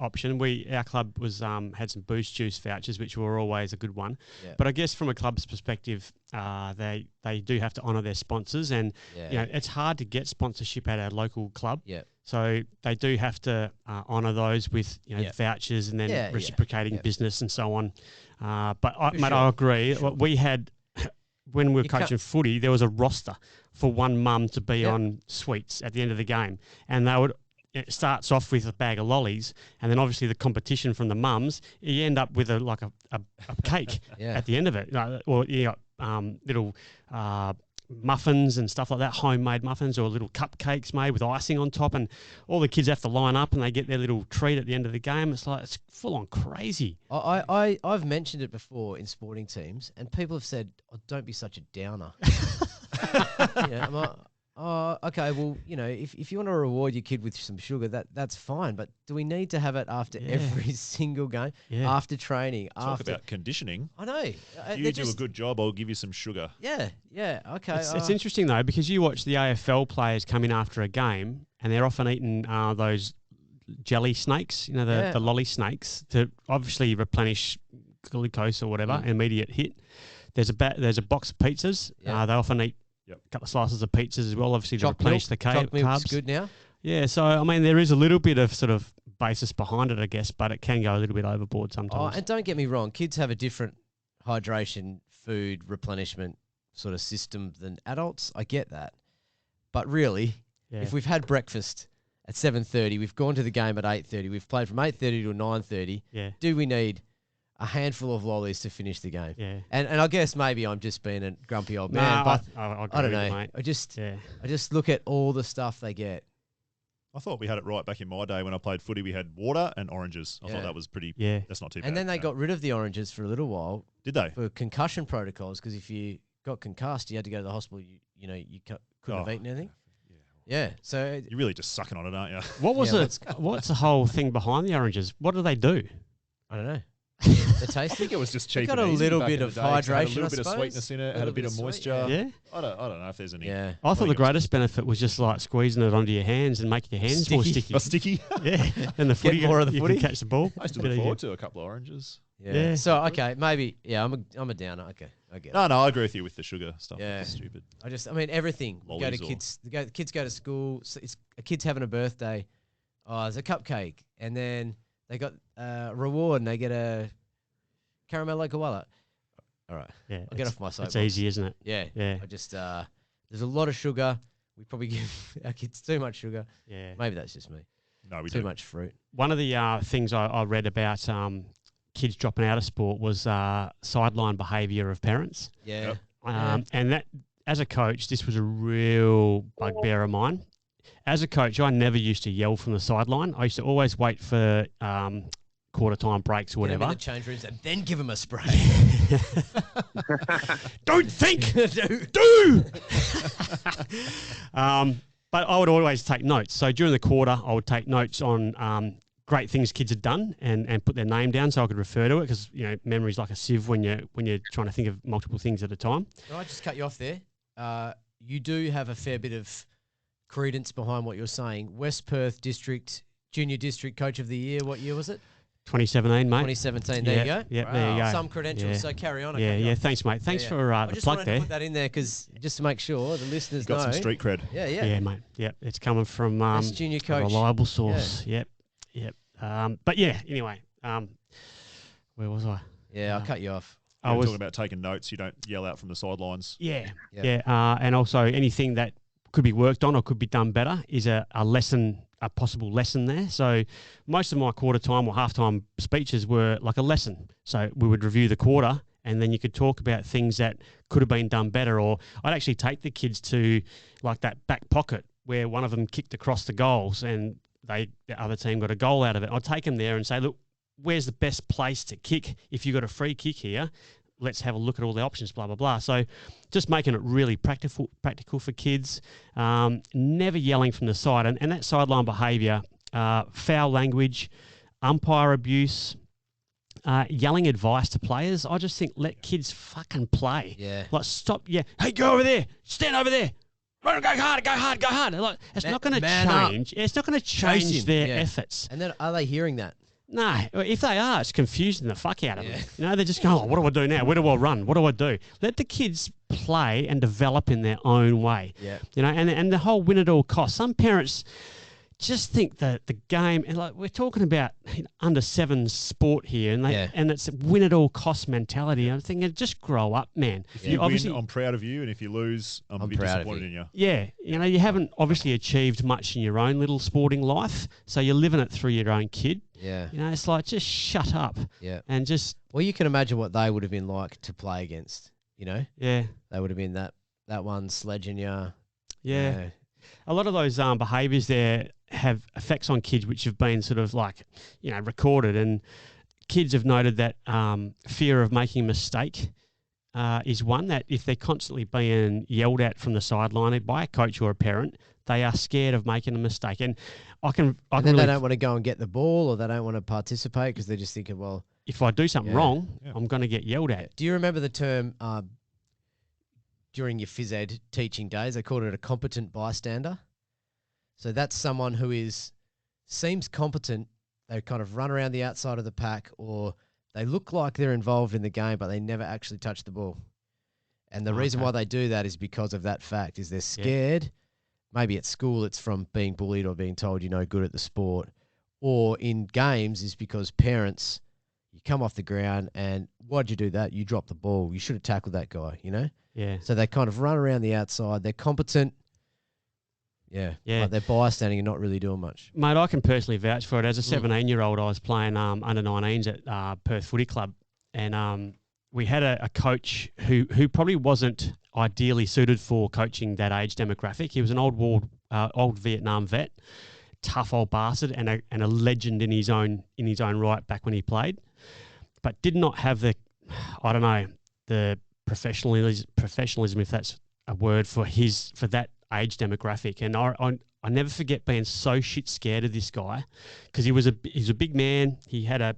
Our club was had some Boost juice vouchers, which were always a good one. Yeah. But I guess from a club's perspective, they do have to honour their sponsors, and it's hard to get sponsorship at a local club. Yeah. So they do have to honour those with vouchers and then reciprocating business and so on. But I agree. We had when we were coaching footy, there was a roster for one mum to be on sweets at the end of the game, and they would. It starts off with a bag of lollies, and then obviously the competition from the mums, you end up with a cake at the end of it, or little muffins and stuff like that, homemade muffins or little cupcakes made with icing on top, and all the kids have to line up and they get their little treat at the end of the game. It's full on crazy. I've mentioned it before in sporting teams, and people have said, "Oh, don't be such a downer." I'm like, oh, okay. Well, if you want to reward your kid with some sugar, that's fine. But do we need to have it after every single game? Yeah. After training? Talk about conditioning. I know. If you do a good job, I'll give you some sugar. Yeah. Okay. It's interesting though, because you watch the AFL players come in after a game, and they're often eating those jelly snakes, the lolly snakes, to obviously replenish glucose or whatever, immediate hit. There's a box of pizzas. They often eat. Yep. A couple of slices of pizzas as well, obviously to replenish the carbs. Milk's good now. Yeah, so I mean there is a little bit of sort of basis behind it, I guess, but it can go a little bit overboard sometimes. And don't get me wrong, kids have a different hydration, food replenishment sort of system than adults. I get that. But really, if we've had breakfast at 7:30, we've gone to the game at 8:30, we've played from 8:30 to 9:30, do we need a handful of lollies to finish the game? Yeah. And I guess maybe I'm just being a grumpy old man, but I don't know. Mate. I just look at all the stuff they get. I thought we had it right back in my day when I played footy. We had water and oranges. I thought that was pretty. Yeah, that's not too bad. And then they got rid of the oranges for a little while. Did they? For concussion protocols, because if you got concussed, you had to go to the hospital. You couldn't have eaten anything. Yeah. So you're really just sucking on it, aren't you? What was it? What's the whole thing behind the oranges? What do they do? I don't know. The taste. I think it was just cheap. It got a little bit of hydration, a little bit of sweetness in it, had a bit of moisture. Yeah. I don't know if there's any. Yeah. I thought the greatest benefit was just like squeezing it onto your hands and making your hands more sticky. Sticky. Yeah. And the footy, more of the footy. You can catch the ball. I used to look forward to a couple of oranges. Yeah. So okay, maybe I'm a downer. Okay, I get it. No, I agree with you with the sugar stuff. Yeah. It's stupid. I mean everything. Go to kids. The kids go to school. So it's a kid's having a birthday. Oh, there's a cupcake, and then they got a reward, and they get a Caramello koala. All right. Yeah. I'll get off my soapbox. It's easy, isn't it? Yeah. Yeah. I just there's a lot of sugar. We probably give our kids too much sugar. Yeah. Maybe that's just me. No, we too much fruit. One of the things I read about kids dropping out of sport was sideline behaviour of parents. Yeah. And that, as a coach, this was a real bugbear of mine. As a coach, I never used to yell from the sideline. I used to always wait for quarter time breaks or whatever. In the change rooms and then give them a spray. Don't think, do. But I would always take notes. So during the quarter, I would take notes on great things kids had done and put their name down so I could refer to it because memory's like a sieve when you're trying to think of multiple things at a time. Can I just cut you off there? You do have a fair bit of credence behind what you're saying. West Perth District Junior District Coach of the Year. What year was it? 2017, mate. 2017. There you go. Yeah, there you go. Some credentials. So carry on. Yeah. Thanks, mate. Thanks for the plug there. I just wanted to put that in there because just to make sure the listeners know. Got some street cred. Yeah, mate. Yeah, it's coming from junior coach. A reliable source. Yep. But yeah. Anyway, where was I? Yeah, I'll cut you off. I was talking about taking notes. You don't yell out from the sidelines. Yeah. And also anything that could be worked on or could be done better is a lesson. A possible lesson there. So most of my quarter time or halftime speeches were like a lesson. So we would review the quarter and then you could talk about things that could have been done better. Or I'd actually take the kids to like that back pocket where one of them kicked across the goals and the other team got a goal out of it. I'd take them there and say, look, where's the best place to kick? If you got a free kick here, let's have a look at all the options, blah, blah, blah. So just making it really practical for kids, never yelling from the side. And that sideline behaviour, foul language, umpire abuse, yelling advice to players. I just think let kids fucking play. Yeah. Like stop, hey, go over there, stand over there. Go hard. Like, it's not going to change. It's not going to change their efforts. And then are they hearing that? No, if they are, it's confusing the fuck out of them. They're just going, what do I do now? Where do I run? What do I do? Let the kids play and develop in their own way. Yeah. And the whole win at all costs. Some parents just think that the game, and like we're talking about under 7 sport here, and it's win at all cost mentality. I'm thinking, just grow up, man. If you win, I'm proud of you, and if you lose, I'm a bit disappointed in you. Yeah, you haven't obviously achieved much in your own little sporting life, so you're living it through your own kid. Yeah. It's like, just shut up. Yeah. And just... Well, you can imagine what they would have been like to play against, Yeah. They would have been that one sledging you. Yeah. A lot of those behaviours there have effects on kids which have been sort of like, recorded. And kids have noted that fear of making a mistake is one that if they're constantly being yelled at from the sideline by a coach or a parent, they are scared of making a mistake. And then they don't want to go and get the ball, or they don't want to participate because they're just thinking, well, if I do something wrong, I'm going to get yelled at. Do you remember the term during your phys ed teaching days? They called it a competent bystander. So that's someone who seems competent. They kind of run around the outside of the pack, or they look like they're involved in the game, but they never actually touch the ball. And the reason why they do that is because of that fact, is they're scared. Maybe at school it's from being bullied or being told you're no good at the sport, or in games is because parents, you come off the ground and why'd you do that? You dropped the ball. You should have tackled that guy, you know? Yeah. So they kind of run around the outside. They're competent. Yeah. Like they're bystanding and not really doing much. Mate, I can personally vouch for it. As a 17-year-old, I was playing under 19s at Perth Footy Club. And we had a coach who probably wasn't ideally suited for coaching that age demographic. He was an old Vietnam vet, tough old bastard, and a legend in his own right back when he played, but did not have the professionalism, if that's a word, for that age demographic. And I never forget being so shit scared of this guy, because he's a big man. He had a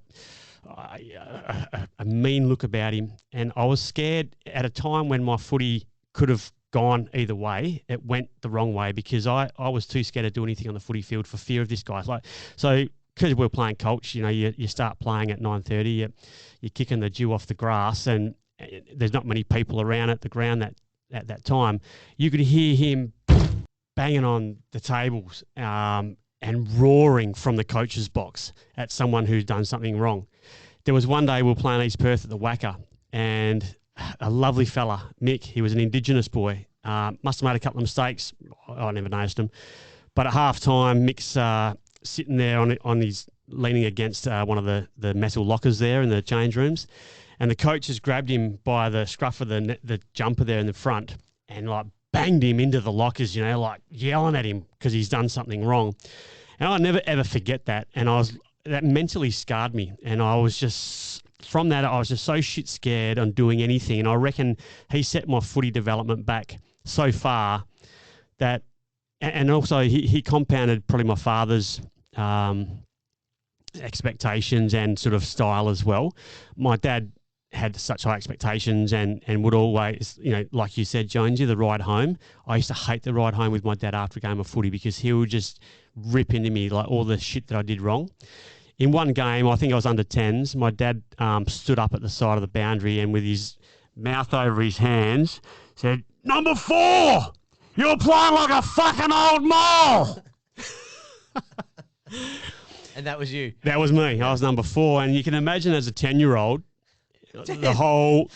mean look about him, and I was scared at a time when my footy could have gone either way. It went the wrong way because I was too scared to do anything on the footy field for fear of this guy. Because we were playing coach, you start playing at 9:30, you're kicking the dew off the grass, and there's not many people around at the ground at that time. You could hear him banging on the tables and roaring from the coach's box at someone who's done something wrong. There was one day we were playing East Perth at the Wacker, and a lovely fella, Mick, he was an Indigenous boy, must have made a couple of mistakes. I never noticed him. But at half-time, Mick's sitting there on his leaning against one of the metal lockers there in the change rooms, and the coach has grabbed him by the scruff of the jumper there in the front and like banged him into the lockers, like yelling at him because he's done something wrong. And I'll never ever forget that. And that mentally scarred me. And I was just so shit scared on doing anything. And I reckon he set my footy development back so far that, and also he compounded probably my father's expectations and sort of style as well. My dad had such high expectations and would always, like you said, Jonesy, the ride home. I used to hate the ride home with my dad after a game of footy because he would just rip into me like all the shit that I did wrong. In one game, I think I was under 10s, my dad stood up at the side of the boundary and with his mouth over his hands said, "Number 4, you're playing like a fucking old mole." And that was you? That was me. I was number 4. And you can imagine as a 10-year-old, the whole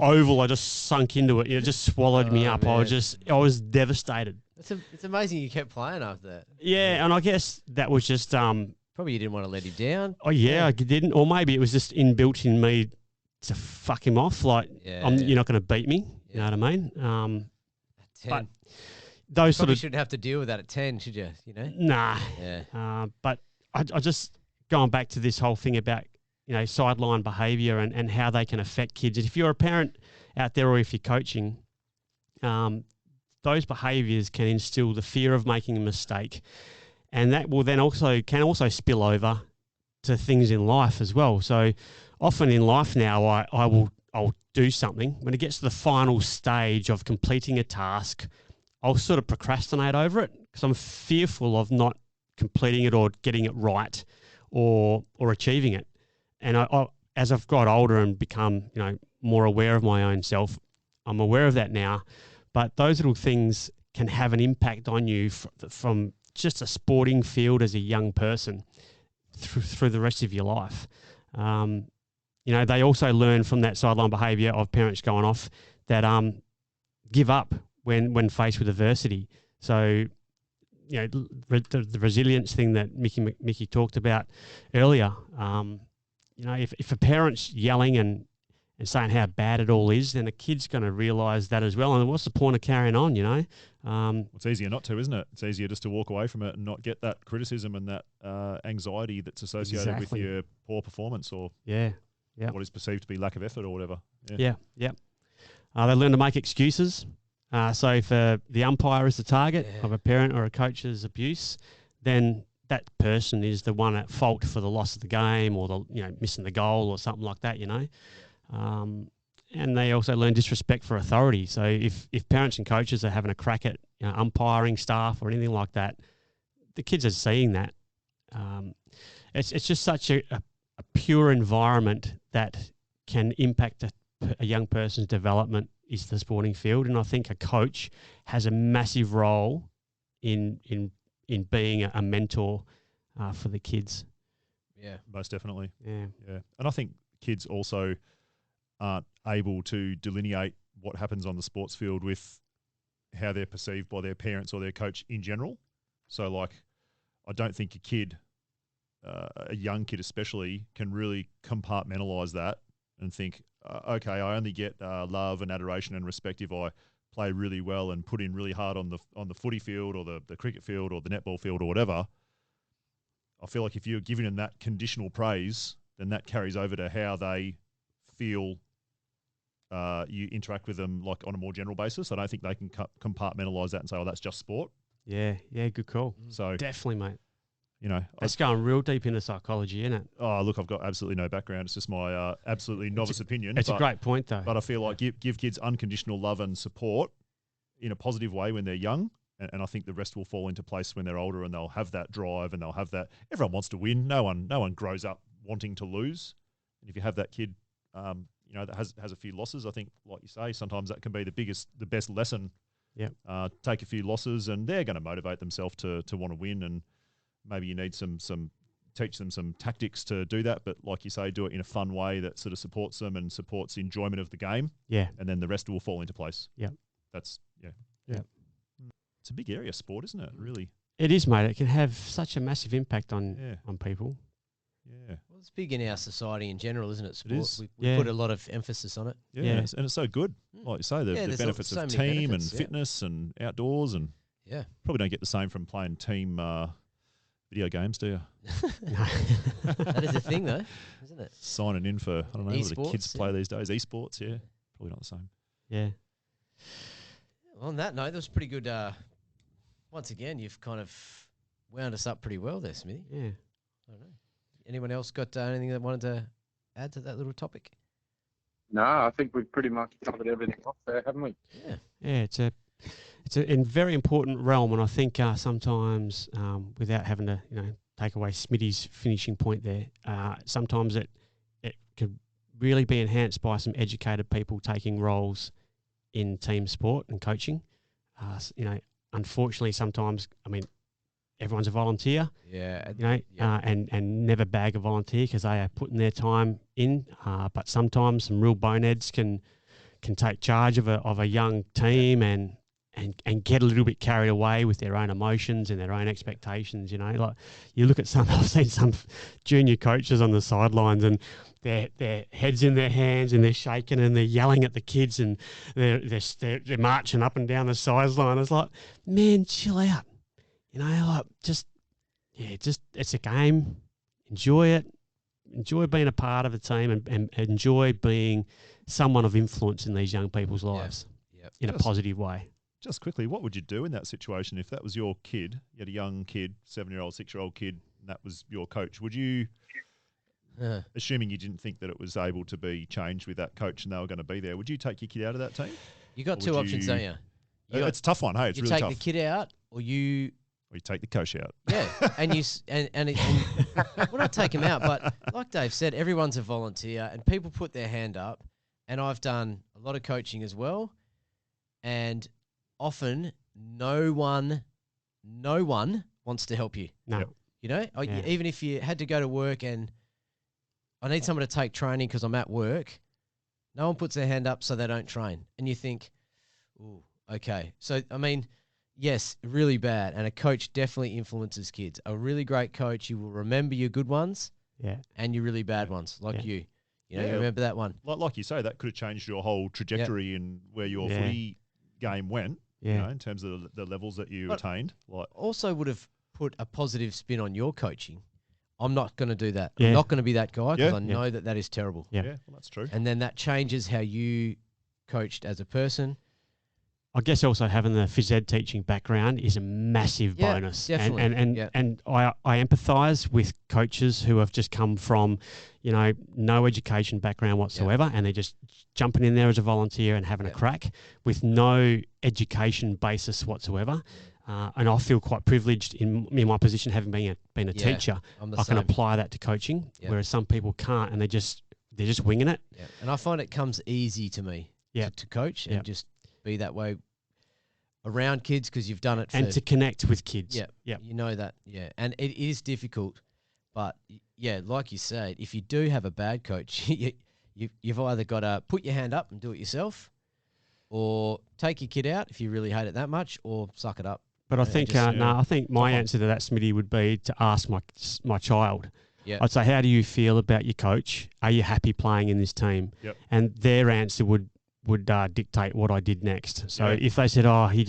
oval, I just sunk into it. It just swallowed me up. Man. I was devastated. It's amazing you kept playing after that. Yeah, and I guess that was just... probably you didn't want to let him down. Oh, yeah, I didn't. Or maybe it was just inbuilt in me to fuck him off. Like, you're not going to beat me. You know what I mean? 10. But those probably shouldn't have to deal with that at 10, should you? Nah. Yeah. But I just... Going back to this whole thing about... sideline behaviour and how they can affect kids. And if you're a parent out there or if you're coaching, those behaviours can instill the fear of making a mistake. And that will then can also spill over to things in life as well. So often in life now, I'll do something. When it gets to the final stage of completing a task, I'll sort of procrastinate over it because I'm fearful of not completing it or getting it right or achieving it. And I, as I've got older and become, more aware of my own self, I'm aware of that now. But those little things can have an impact on you from just a sporting field as a young person through the rest of your life. They also learn from that sideline behaviour of parents going off that give up when faced with adversity. So, the resilience thing that Mickey talked about earlier. If a parent's yelling and saying how bad it all is, then the kid's going to realise that as well. And what's the point of carrying on, It's easier not to, isn't it? It's easier just to walk away from it and not get that criticism and that anxiety that's associated with your poor performance or what is perceived to be lack of effort or whatever. Yeah. They learn to make excuses. So if the umpire is the target of a parent or a coach's abuse, then that person is the one at fault for the loss of the game or the missing the goal or something like that. And they also learn disrespect for authority. So if parents and coaches are having a crack at umpiring staff or anything like that, the kids are seeing that. It's just such a pure environment that can impact a young person's development is the sporting field. And I think a coach has a massive role in being a mentor for the kids. Yeah, most definitely. Yeah. And I think kids also aren't able to delineate what happens on the sports field with how they're perceived by their parents or their coach in general. So, like, I don't think a kid, a young kid especially, can really compartmentalize that and think, okay, I only get love and adoration and respect if I play really well and put in really hard on the footy field or the cricket field or the netball field or whatever. I feel like if you're giving them that conditional praise, then that carries over to how they feel you interact with them, like, on a more general basis. I don't think they can compartmentalize that and say, oh, that's just sport. Yeah, good call. So definitely, mate. You know, that's going real deep into psychology, isn't it? Oh, look, I've got absolutely no background. It's just my absolutely novice opinion. It's a great point, though. But I feel like give kids unconditional love and support in a positive way when they're young. And I think the rest will fall into place when they're older, and they'll have that drive and they'll have that. Everyone wants to win. No one grows up wanting to lose. And if you have that kid, that has a few losses, I think, like you say, sometimes that can be the best lesson. Yeah. Take a few losses, and they're going to motivate themselves to want to win. And maybe you need teach them some tactics to do that. But like you say, do it in a fun way that sort of supports them and supports enjoyment of the game. Yeah. And then the rest will fall into place. Yeah. Yeah. It's a big area, sport, isn't it? Really. It is, mate. It can have such a massive impact on people. Yeah. Well, it's big in our society in general, isn't it? Sport. It is. We put a lot of emphasis on it. Yeah. And it's so good. Like you say, the benefits of team and fitness and outdoors, and probably don't get the same from playing team video games, do you? That is a thing, though, isn't it? Signing in for, I don't know, what the kids play these days. Esports, probably not the same. Yeah. On that note, that was pretty good. Once again, you've kind of wound us up pretty well there, Smithy. Yeah. I don't know. Anyone else got anything that wanted to add to that little topic? No, I think we've pretty much covered everything off there, haven't we? Yeah. Yeah, it's a very important realm, and I think sometimes without having to take away Smitty's finishing point there, sometimes it could really be enhanced by some educated people taking roles in team sport and coaching. Unfortunately, sometimes, everyone's a volunteer. Yeah. And never bag a volunteer because they are putting their time in. But sometimes some real boneheads can take charge of a young team and get a little bit carried away with their own emotions and their own expectations. Like you look at I've seen some junior coaches on the sidelines and their heads in their hands and they're shaking and they're yelling at the kids and they're marching up and down the sideline. It's like, man, chill out. It's a game. Enjoy it. Enjoy being a part of a team and enjoy being someone of influence in these young people's lives in a positive way. Just quickly, what would you do in that situation if that was your kid? You had a young kid, 7-year-old, 6-year-old kid, and that was your coach. Would you, assuming you didn't think that it was able to be changed with that coach and they were going to be there, would you take your kid out of that team? You got two options, don't you? It's a tough one. Hey, it's really tough. You take the kid out, or you take the coach out. Yeah, and we'll not take him out, but like Dave said, everyone's a volunteer, and people put their hand up. And I've done a lot of coaching as well, and often no one wants to help you. No. Even if you had to go to work and I need someone to take training because I'm at work, no one puts their hand up so they don't train. And you think, ooh, okay. So, yes, really bad. And a coach definitely influences kids. A really great coach, you will remember your good ones and your really bad ones, like you. You remember that one. Like you say, that could have changed your whole trajectory in where your footy game went, in terms of the levels that you attained. Also would have put a positive spin on your coaching. I'm not going to do that. I'm not going to be that guy because I know that is terrible. Yeah, well, that's true. And then that changes how you coached as a person. I guess also having the phys ed teaching background is a massive bonus. Definitely. And I empathise with coaches who have just come from, no education background whatsoever, and they're just jumping in there as a volunteer and having a crack with no education basis whatsoever. And I feel quite privileged in my position, having been a teacher. I can apply that to coaching, whereas some people can't, and they're just winging it. Yeah. And I find it comes easy to me to coach and just be that way. around kids because you've done it and to connect with kids. Yeah, you know that. Yeah, and it is difficult, but yeah, like you said, if you do have a bad coach, you've either got to put your hand up and do it yourself, or take your kid out if you really hate it that much, or suck it up. But I think I think my answer to that, Smitty, would be to ask my child. Yeah. I'd say, how do you feel about your coach? Are you happy playing in this team? Yep. And their answer would dictate what I did next. So if they said, "Oh, he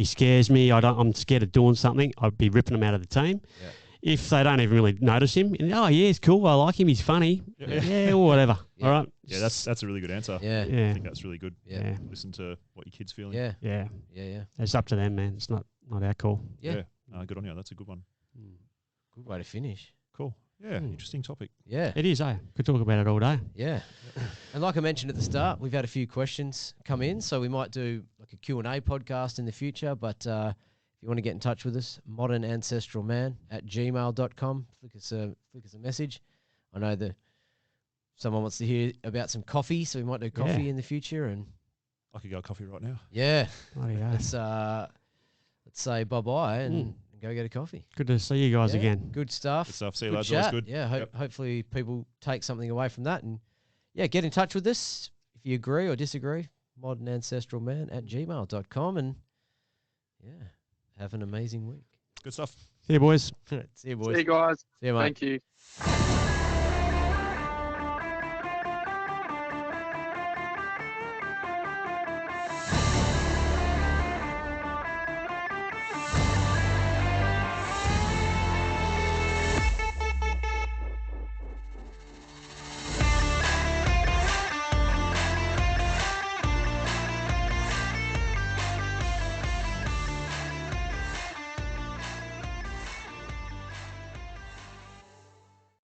scares me. I'm scared of doing something," I'd be ripping him out of the team. Yeah. If they don't even really notice him, and, "Oh, yeah, he's cool. I like him. He's funny." Yeah, or whatever. Yeah. All right. Yeah, that's a really good answer. Yeah. I think that's really good. Yeah. Listen to what your kid's feeling. Yeah. It's up to them, man. It's not our call. Yeah. Good on you. That's a good one. Good way to finish. Cool. Yeah, interesting topic. Yeah. It is, Could talk about it all day. Yeah. And like I mentioned at the start, we've had a few questions come in, so we might do like a Q&A podcast in the future, but if you want to get in touch with us, modernancestralman@gmail.com. Flick us a message. I know that someone wants to hear about some coffee, so we might do coffee in the future. And I could go coffee right now. Yeah. Oh, yeah. Let's say bye-bye and go get a coffee. Good to see you guys again. Good stuff. Good stuff. See you, Good lads. chat. Always good. Yeah, hopefully people take something away from that. And, get in touch with us if you agree or disagree. modernancestralman@gmail.com. And, have an amazing week. Good stuff. See you, boys. See you, boys. See you guys. See you, mate. Thank you.